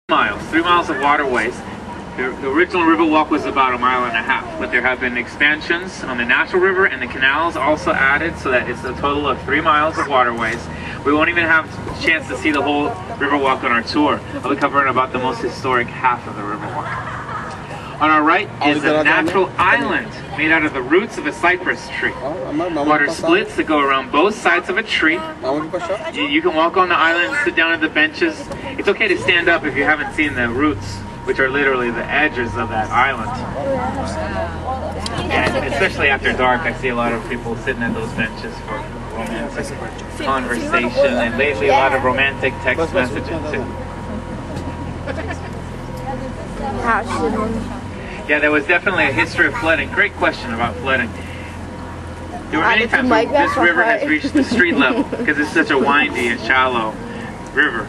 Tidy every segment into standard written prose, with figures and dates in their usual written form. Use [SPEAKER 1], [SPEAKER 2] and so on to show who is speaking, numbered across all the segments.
[SPEAKER 1] miles, 3 miles of waterways. The original Riverwalk was about 1.5 miles, but there have been expansions on the natural river and the canals also added, so that it's a total of 3 miles of waterways. We won't even have a chance to see the whole Riverwalk on our tour. I'll be covering about the most historic half of the Riverwalk. On our right is a natural island made out of the roots of a cypress tree. Water splits that go around both sides of a tree. You can walk on the island, sit down at the benches. It's okay to stand up if you haven't seen the roots, which are literally the edges of that island. And especially after dark, I see a lot of people sitting at those benches for romantic conversation, and lately a lot of romantic text messaging too. Yeah, there was definitely a history of flooding. Great question about flooding. There were many times when this river has reached the street level because it's such a windy and shallow river.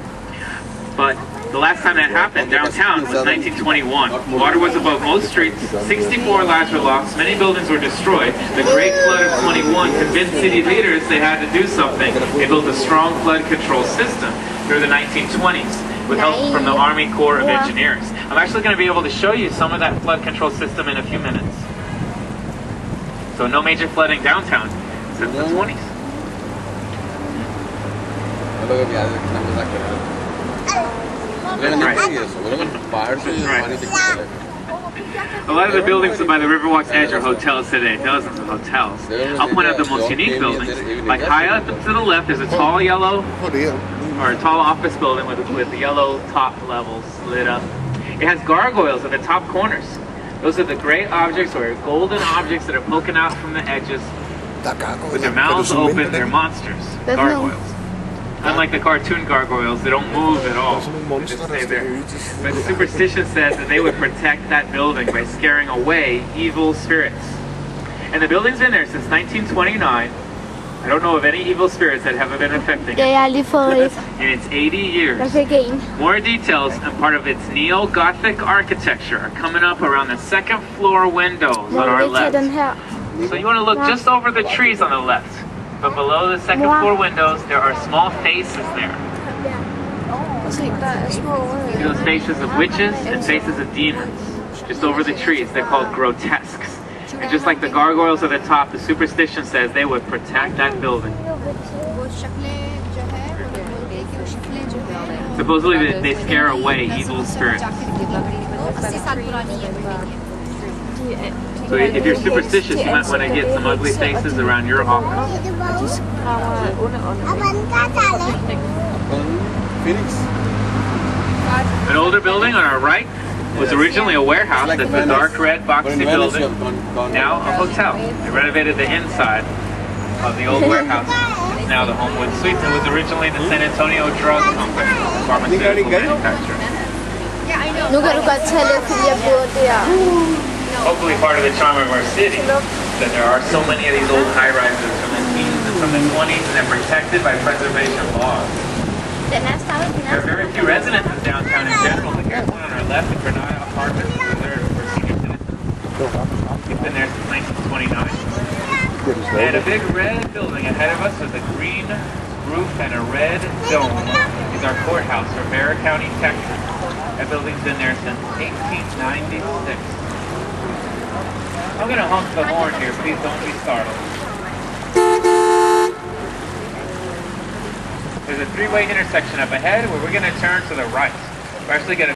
[SPEAKER 1] But the last time that happened downtown was 1921. Water was above most streets, 64 lives were lost, many buildings were destroyed. The Great Flood of 21 convinced city leaders they had to do something. They built a strong flood control system through the 1920s. With help from the Army Corps of Engineers. I'm actually going to be able to show you some of that flood control system in a few minutes. So no major flooding downtown since the 20s. A lot of the buildings by the Riverwalk's edge are hotels today, dozens of hotels. I'll point out the most unique buildings. Like high up to the left is a tall yellow or a tall office building with yellow top levels lit up. It has gargoyles at the top corners. Those are the gray objects or golden objects that are poking out from the edges. With their mouths open, they're monsters, gargoyles. Unlike the cartoon gargoyles, they don't move at all. They just stay there. But superstition says that they would protect that building by scaring away evil spirits. And the building's been there since 1929. I don't know of any evil spirits that have been affecting it in its 80 years. More details and part of its neo-Gothic architecture are coming up around the second floor windows on our left. So you want to look just over the trees on the left. But below the second floor windows, there are small faces there. See those faces of witches and faces of demons. Just over the trees, they're called grotesques. And just like the gargoyles at the top, the superstition says they would protect that building. Supposedly they scare away evil spirits. So if you're superstitious, you might want to get some ugly faces around your office. An older building on our right was originally a warehouse. That's a dark red boxy building, now a hotel. They renovated the inside of the old warehouse. It's now the Homewood Suites. It was originally the San Antonio Drug Company, pharmaceutical manufacturer. Hopefully part of the charm of our city that there are so many of these old high-rises from the teens and from the 20s, and they're protected by preservation laws. There are very few residences downtown in general, but here's one on our left, the Granada Apartments, reserved for senior citizens. It's been there since 1929. And a big red building ahead of us with a green roof and a red dome is our courthouse, Rivera County, Texas. That building's been there since 1896. I'm going to honk the horn here, please don't be startled. There's a three-way intersection up ahead where we're going to turn to the right. We're actually going to